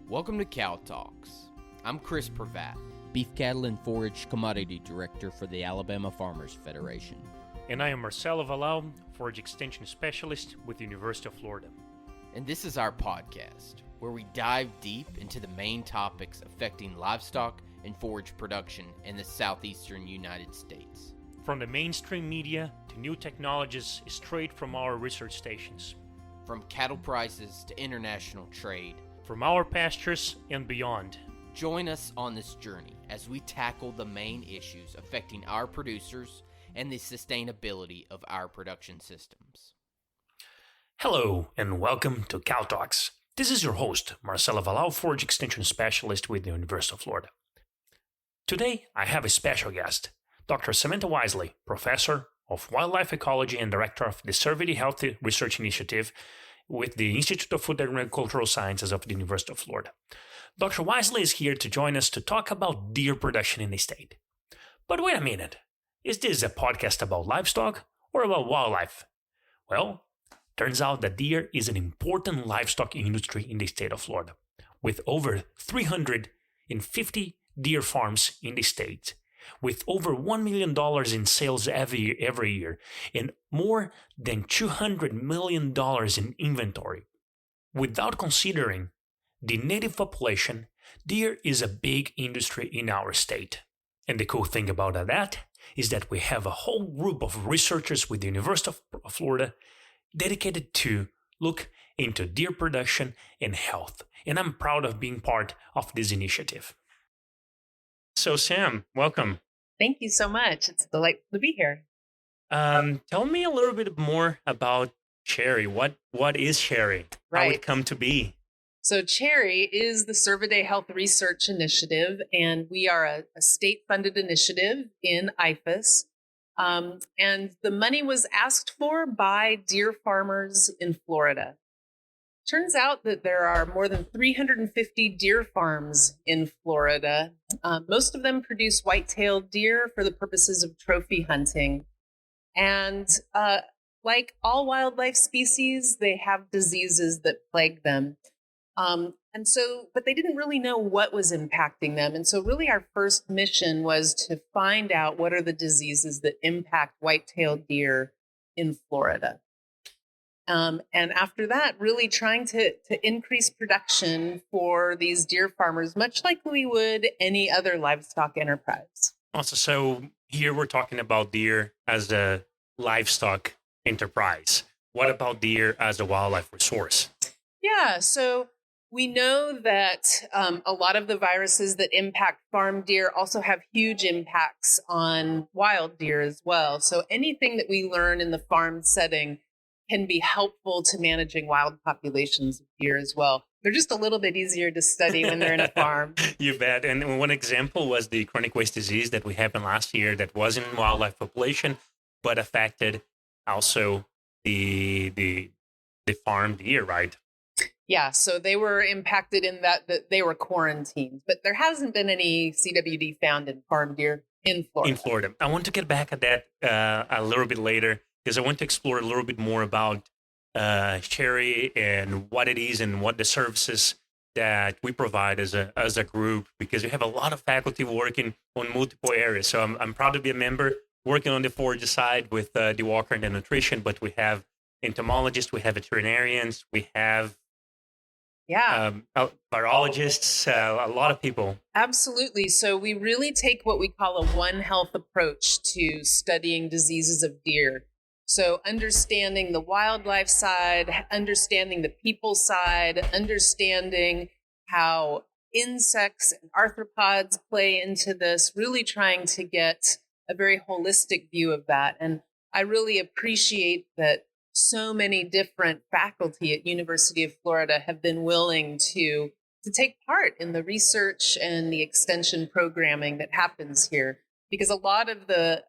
Welcome to Cow Talks. I'm Chris Pravat, Beef Cattle and Forage Commodity Director for the Alabama Farmers Federation. And I am Marcelo Valau, Forage Extension Specialist with the University of Florida. And this is our podcast, where we dive deep into the main topics affecting livestock and forage production in the southeastern United States. From the mainstream media to new technologies straight from our research stations. From cattle prices to international trade. From our pastures and beyond. Join us on this journey as we tackle the main issues affecting our producers and the sustainability of our production systems. Hello and welcome to Cow Talks. This is your host, Marcelo Valau, Forage Extension Specialist with the University of Florida. Today, I have a special guest, Dr. Samantha Wisely, Professor of Wildlife Ecology and Director of the Cervidae Health Research Initiative with the Institute of Food and Agricultural Sciences of the University of Florida. Dr. Wisely is here to join us to talk about deer production in the state. But wait a minute, is this a podcast about livestock or about wildlife? Well, turns out that deer is an important livestock industry in the state of Florida, with over 350 deer farms in the state, with over $1 million in sales every year, and more than $200 million in inventory. Without considering the native population, deer is a big industry in our state. And the cool thing about that is that we have a whole group of researchers with the University of Florida dedicated to look into deer production and health. And I'm proud of being part of this initiative. So Sam, welcome. Thank you so much. It's delightful to be here. Tell me a little bit more about CHeRI. What is CHeRI? Right. How it come to be? So CHeRI is the Cervidae Health Research Initiative, and we are a state-funded initiative in IFAS. And the money was asked for by deer farmers in Florida. Turns out that there are more than 350 deer farms in Florida. Most of them produce white-tailed deer for the purposes of trophy hunting. And like all wildlife species, they have diseases that plague them. But they didn't really know what was impacting them. And so really our first mission was to find out what are the diseases that impact white-tailed deer in Florida. And after that, really trying to increase production for these deer farmers, much like we would any other livestock enterprise. Also, so here we're talking about deer as a livestock enterprise. What about deer as a wildlife resource? Yeah, so we know that a lot of the viruses that impact farm deer also have huge impacts on wild deer as well. So anything that we learn in the farm setting can be helpful to managing wild populations of deer as well. They're just a little bit easier to study when they're in a farm. You bet. And one example was the chronic waste disease that we happened last year that wasn't in wildlife population, but affected also the farm deer, right? Yeah, so they were impacted in that they were quarantined, but there hasn't been any CWD found in farm deer in Florida. I want to get back at that a little bit later, because I want to explore a little bit more about CHeRI and what it is and what the services that we provide as a group, because we have a lot of faculty working on multiple areas. So I'm proud to be a member working on the forage side with the walker and the nutrition, but we have entomologists, we have veterinarians, we have virologists, a lot of people. Absolutely. So we really take what we call a One Health approach to studying diseases of deer. So understanding the wildlife side, understanding the people side, understanding how insects and arthropods play into this, really trying to get a very holistic view of that. And I really appreciate that so many different faculty at University of Florida have been willing to take part in the research and the extension programming that happens here, because a lot of the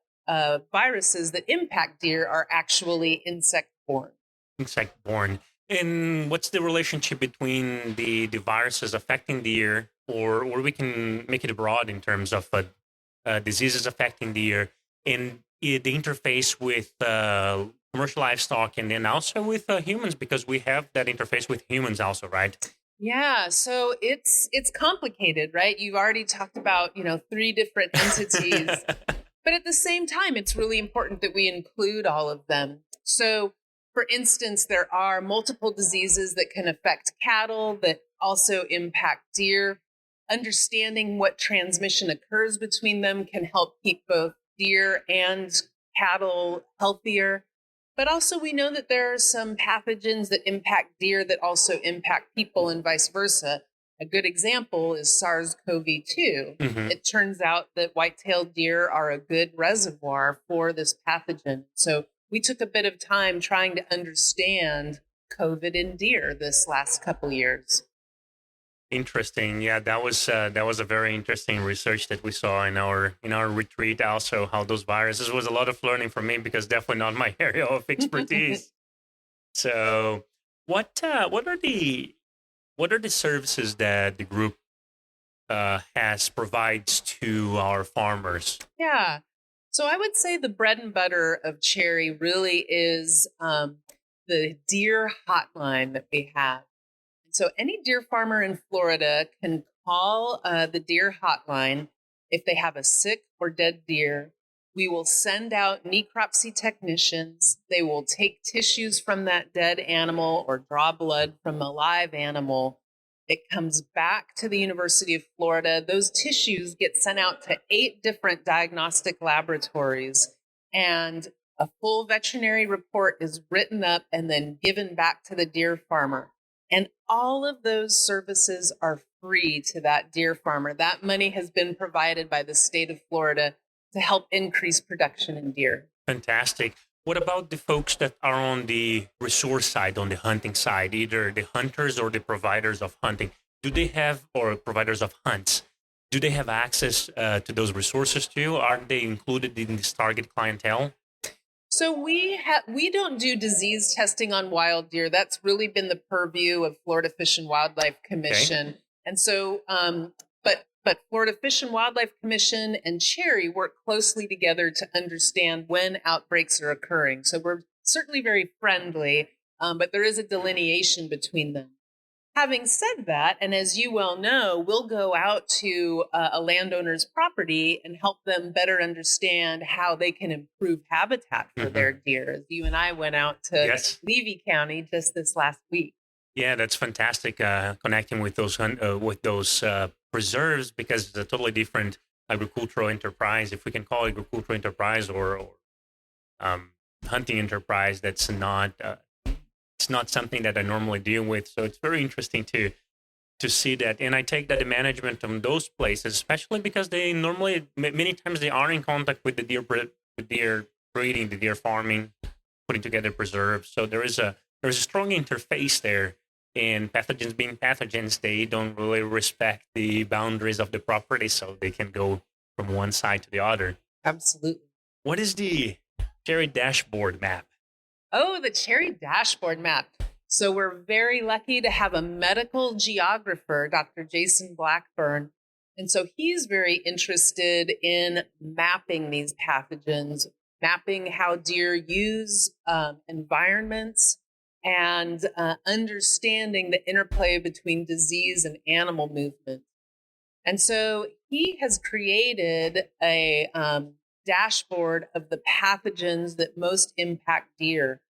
viruses that impact deer are actually insect-borne. Insect-borne. And what's the relationship between the viruses affecting deer, or we can make it broad in terms of diseases affecting deer, and the interface with commercial livestock, and then also with humans, because we have that interface with humans also, right? Yeah, so it's complicated, right? You've already talked about, 3 different entities, but at the same time, it's really important that we include all of them. So, for instance, there are multiple diseases that can affect cattle that also impact deer. Understanding what transmission occurs between them can help keep both deer and cattle healthier. But also, we know that there are some pathogens that impact deer that also impact people and vice versa. A good example is SARS-CoV-2. Mm-hmm. It turns out that white-tailed deer are a good reservoir for this pathogen. So we took a bit of time trying to understand COVID in deer this last couple years. Interesting. Yeah, that was a very interesting research that we saw in our retreat. Also, how those viruses was a lot of learning for me, because definitely not my area of expertise. So, what are the services that the group provides to our farmers? Yeah. So I would say the bread and butter of CHeRI really is the deer hotline that we have. So any deer farmer in Florida can call the deer hotline if they have a sick or dead deer. We will send out necropsy technicians. They will take tissues from that dead animal or draw blood from a live animal. It comes back to the University of Florida. Those tissues get sent out to 8 different diagnostic laboratories, and a full veterinary report is written up and then given back to the deer farmer. And all of those services are free to that deer farmer. That money has been provided by the state of Florida to help increase production in deer. Fantastic. What about the folks that are on the resource side, on the hunting side, either the hunters or the providers of hunting? Do they have, or providers of hunts, do they have access to those resources too? Are they included in this target clientele? So we don't do disease testing on wild deer. That's really been the purview of Florida Fish and Wildlife Commission. Okay. And so, but Florida Fish and Wildlife Commission and CHeRI work closely together to understand when outbreaks are occurring. So we're certainly very friendly, but there is a delineation between them. Having said that, and as you well know, we'll go out to a landowner's property and help them better understand how they can improve habitat for their deer. As you and I went out to Levy County just this last week. Yeah, that's fantastic. Connecting with those preserves, because it's a totally different agricultural enterprise, if we can call it agricultural enterprise, or hunting enterprise. That's not. It's not something that I normally deal with, so it's very interesting to see that. And I take that the management of those places, especially because they normally, many times, they are in contact with the deer breeding, the deer farming, putting together preserves. So there's a strong interface there. And pathogens being pathogens, they don't really respect the boundaries of the property, so they can go from one side to the other. Absolutely. What is the CHeRI dashboard map? Oh, the CHeRI dashboard map. So we're very lucky to have a medical geographer, Dr. Jason Blackburn. And so he's very interested in mapping these pathogens, mapping how deer use environments, and understanding the interplay between disease and animal movement. And so he has created a dashboard of the pathogens that most impact deer.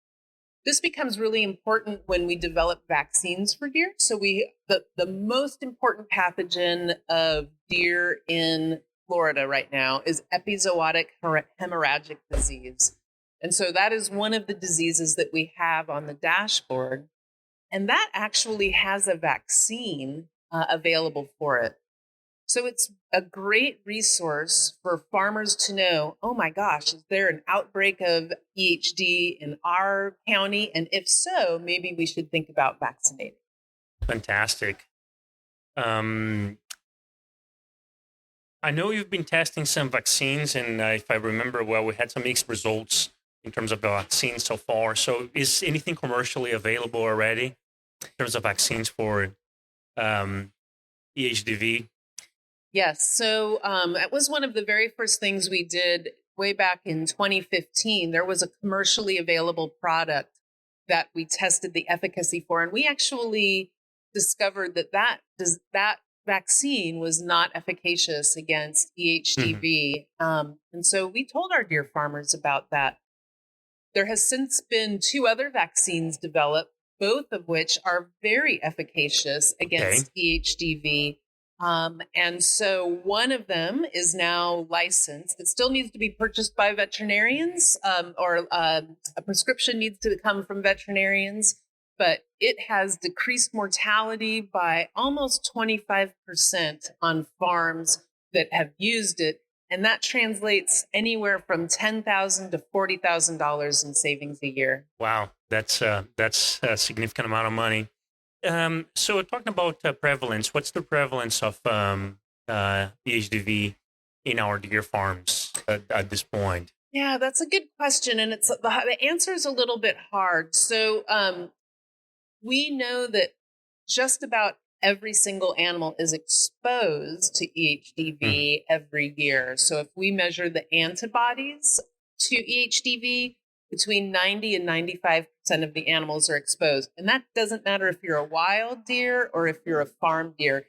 This becomes really important when we develop vaccines for deer. So the most important pathogen of deer in Florida right now is epizootic hemorrhagic disease. And so that is one of the diseases that we have on the dashboard. And that actually has a vaccine available for it. So it's a great resource for farmers to know, oh my gosh, is there an outbreak of EHD in our county? And if so, maybe we should think about vaccinating. Fantastic. I know you've been testing some vaccines, and if I remember well, we had some mixed results in terms of the vaccines so far. So is anything commercially available already in terms of vaccines for EHDV? Yes. So that was one of the very first things we did way back in 2015, there was a commercially available product that we tested the efficacy for. And we actually discovered that vaccine was not efficacious against EHDV. And so we told our deer farmers about that. There has since been 2 other vaccines developed, both of which are very efficacious against EHDV. And so one of them is now licensed. It still needs to be purchased by veterinarians, or a prescription needs to come from veterinarians, but it has decreased mortality by almost 25% on farms that have used it. And that translates anywhere from $10,000 to $40,000 in savings a year. Wow, that's a significant amount of money. So talking about prevalence, what's the prevalence of EHDV in our deer farms at this point? Yeah, that's a good question, and the answer is a little bit hard. So we know that just about every single animal is exposed to EHDV every year. So if we measure the antibodies to EHDV, between 90 and 95% of the animals are exposed. And that doesn't matter if you're a wild deer or if you're a farm deer.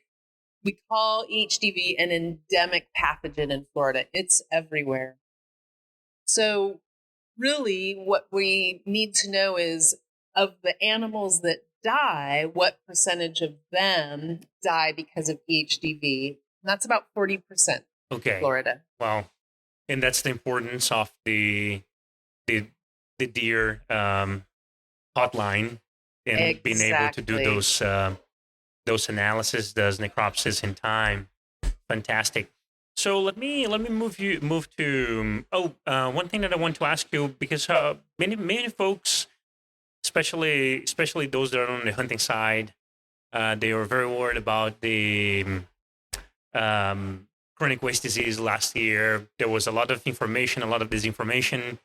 We call EHDV an endemic pathogen in Florida. It's everywhere. So really what we need to know is, of the animals that die, what percentage of them die because of EHDV? And that's about 40% in Florida. Wow. And that's the importance of the deer hotline and being able to do those analysis, those necropsies in time. Fantastic. So let me move to one thing that I want to ask you, because many folks, especially those that are on the hunting side, they were very worried about the chronic waste disease last year. There was a lot of information, a lot of disinformation.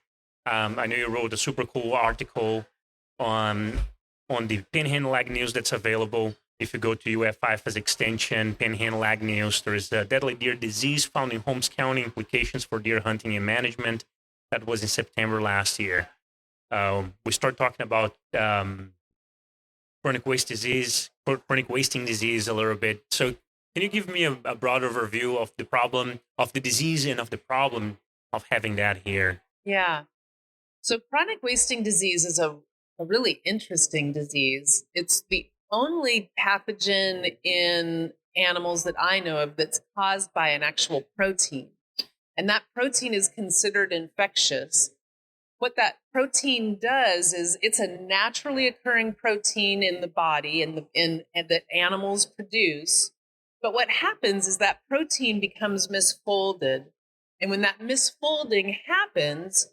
I know you wrote a super cool article on the Panhandle Ag News that's available. If you go to UF5 as extension, Panhandle Ag News, there is a deadly deer disease found in Holmes County, implications for deer hunting and management. That was in September last year. We start talking about chronic wasting disease a little bit. So can you give me a broader overview of the problem, of the disease, and of the problem of having that here? Yeah. So chronic wasting disease is a really interesting disease. It's the only pathogen in animals that I know of that's caused by an actual protein. And that protein is considered infectious. What that protein does is, it's a naturally occurring protein in the body and that animals produce. But what happens is that protein becomes misfolded. And when that misfolding happens,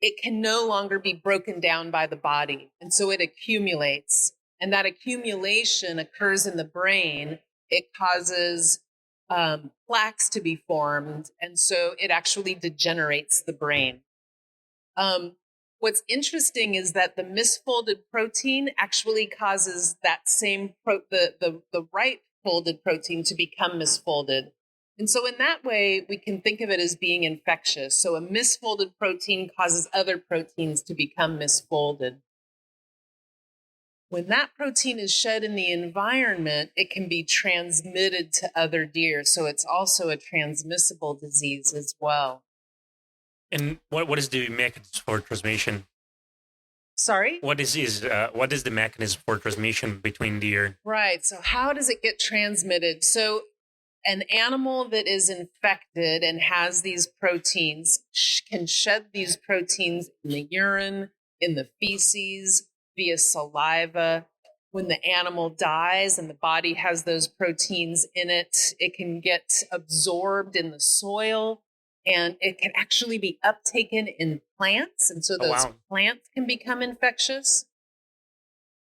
it can no longer be broken down by the body. And so it accumulates. And that accumulation occurs in the brain. It causes plaques to be formed. And so it actually degenerates the brain. What's interesting is that the misfolded protein actually causes that same, the right folded protein to become misfolded. And so in that way, we can think of it as being infectious. So a misfolded protein causes other proteins to become misfolded. When that protein is shed in the environment, it can be transmitted to other deer. So it's also a transmissible disease as well. And what is the mechanism for transmission? Sorry? What is the mechanism for transmission between deer? Right. So how does it get transmitted? So an animal that is infected and has these proteins can shed these proteins in the urine, in the feces, via saliva. When the animal dies and the body has those proteins in it, it can get absorbed in the soil, and it can actually be uptaken in plants. And so those plants can become infectious.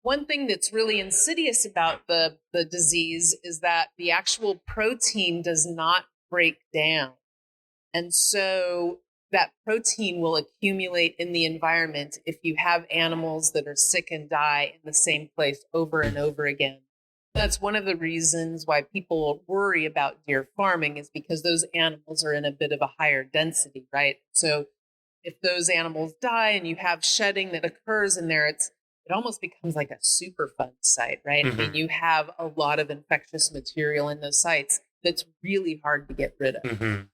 One thing that's really insidious about the disease is that the actual protein does not break down. And so that protein will accumulate in the environment if you have animals that are sick and die in the same place over and over again. That's one of the reasons why people worry about deer farming, is because those animals are in a bit of a higher density, right? So if those animals die and you have shedding that occurs in there, it almost becomes like a Superfund site, right? I mean, you have a lot of infectious material in those sites that's really hard to get rid of.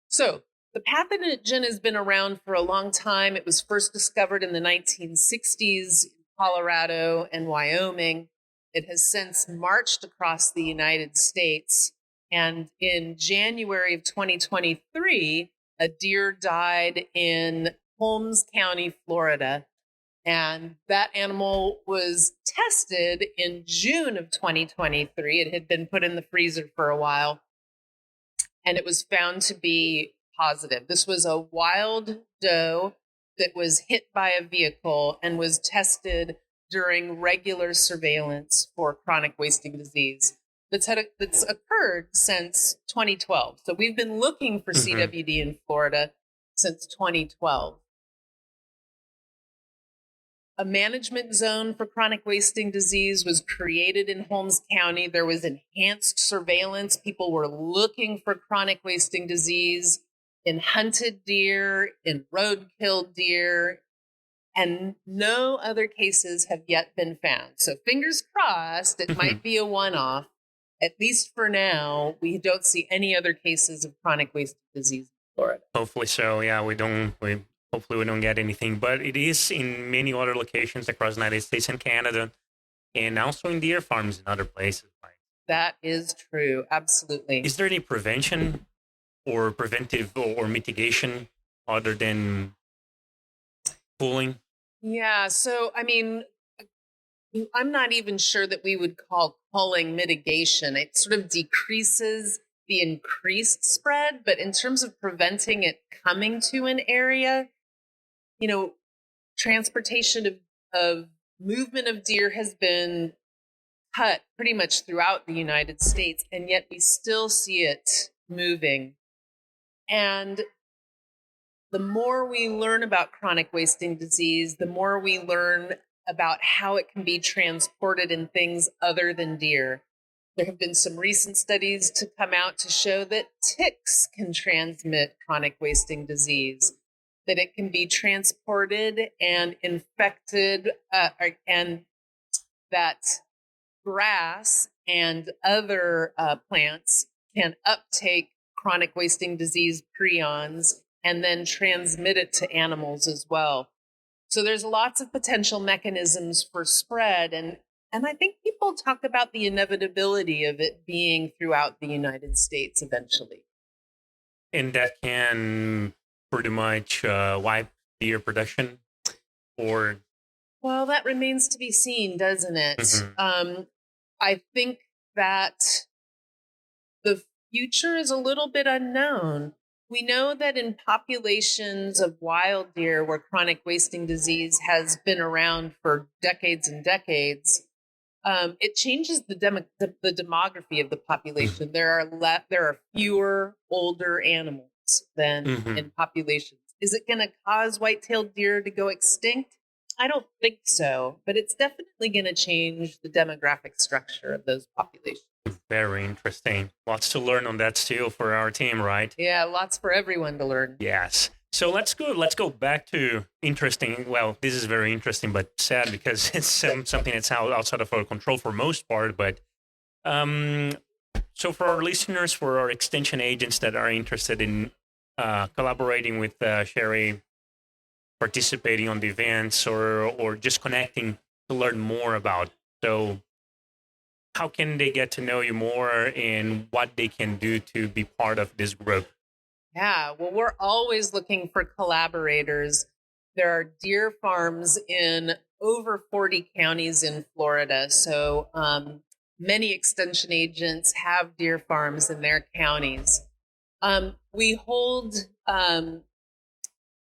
So the pathogen has been around for a long time. It was first discovered in the 1960s in Colorado and Wyoming. It has since marched across the United States. And in January of 2023, a deer died in Holmes County, Florida. And that animal was tested in June of 2023. It had been put in the freezer for a while, and it was found to be positive. This was a wild doe that was hit by a vehicle and was tested during regular surveillance for chronic wasting disease that's occurred since 2012. So we've been looking for CWD in Florida since 2012. A management zone for chronic wasting disease was created in Holmes County. There was enhanced surveillance. People were looking for chronic wasting disease in hunted deer, in road-killed deer, and no other cases have yet been found. So fingers crossed, it might be a one-off. At least for now, we don't see any other cases of chronic wasting disease in Florida. Hopefully so. Yeah, hopefully we don't get anything. But it is in many other locations across the United States and Canada, and also in deer farms and other places. That is true. Absolutely. Is there any prevention or preventive or mitigation other than pulling? Yeah. So, I mean, I'm not even sure that we would call culling mitigation. It sort of decreases the increased spread, but in terms of preventing it coming to an area, transportation of movement of deer has been cut pretty much throughout the United States, and yet we still see it moving. And the more we learn about chronic wasting disease, the more we learn about how it can be transported in things other than deer. There have been some recent studies to come out to show that ticks can transmit chronic wasting disease, that it can be transported and infected, and that grass and other plants can uptake chronic wasting disease prions and then transmit it to animals as well. So there's lots of potential mechanisms for spread, and I think people talk about the inevitability of it being throughout the United States eventually. And that can pretty much wipe deer production, or? Well, that remains to be seen, doesn't it? I think that the future is a little bit unknown. We know that in populations of wild deer where chronic wasting disease has been around for decades and decades, it changes the demography of the population. There are fewer older animals than in populations. Is it going to cause white-tailed deer to go extinct? I don't think so, but it's definitely going to change the demographic structure of those populations. Very interesting. Lots to learn on that still for our team, right? Yeah, lots for everyone to learn. Yes. So let's go back to interesting. Well, this is very interesting, but sad because it's something that's outside of our control for most part. But so for our listeners, for our extension agents that are interested in collaborating with CHeRI, participating on the events, or just connecting to learn more about, so how can they get to know you more and what they can do to be part of this group? Yeah, well, we're always looking for collaborators. There are deer farms in over 40 counties in Florida. So many extension agents have deer farms in their counties. We hold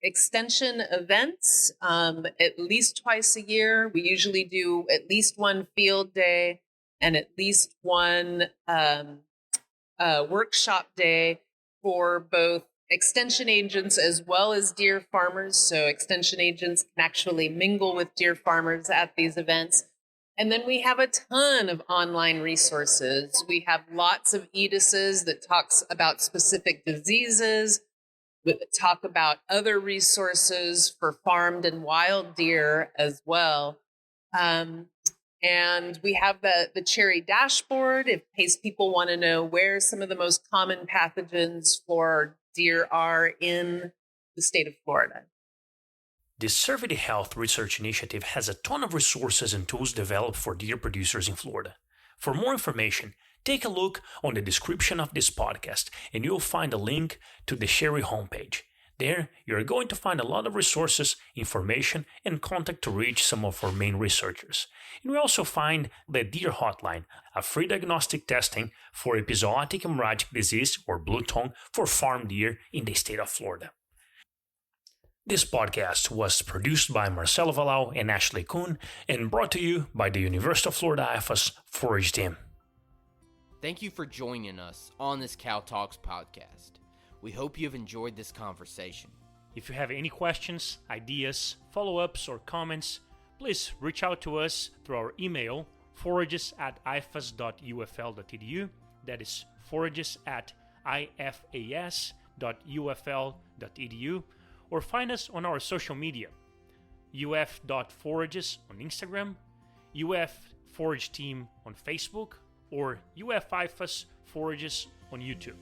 extension events at least twice a year. We usually do at least one field day and at least one workshop day for both extension agents as well as deer farmers. So extension agents can actually mingle with deer farmers at these events. And then we have a ton of online resources. We have lots of edices that talks about specific diseases, that talk about other resources for farmed and wild deer as well. And we have the CHeRI dashboard in case people want to know where some of the most common pathogens for deer are in the state of Florida. The Cervidae Health Research Initiative has a ton of resources and tools developed for deer producers in Florida. For more information, take a look on the description of this podcast and you'll find a link to the CHeRI homepage. There, you're going to find a lot of resources, information, and contact to reach some of our main researchers. And we also find the Deer Hotline, a free diagnostic testing for epizootic hemorrhagic disease or blue tongue for farm deer in the state of Florida. This podcast was produced by Marcelo Valau and Ashley Kuhn and brought to you by the University of Florida IFAS Forage Team. Thank you for joining us on this Cow Talks podcast. We hope you have enjoyed this conversation. If you have any questions, ideas, follow-ups, or comments, please reach out to us through our email, forages@ifas.ufl.edu. That is forages@ifas.ufl.edu. Or find us on our social media, uf.forages on Instagram, UF Forage Team on Facebook, or UF IFAS Forages on YouTube.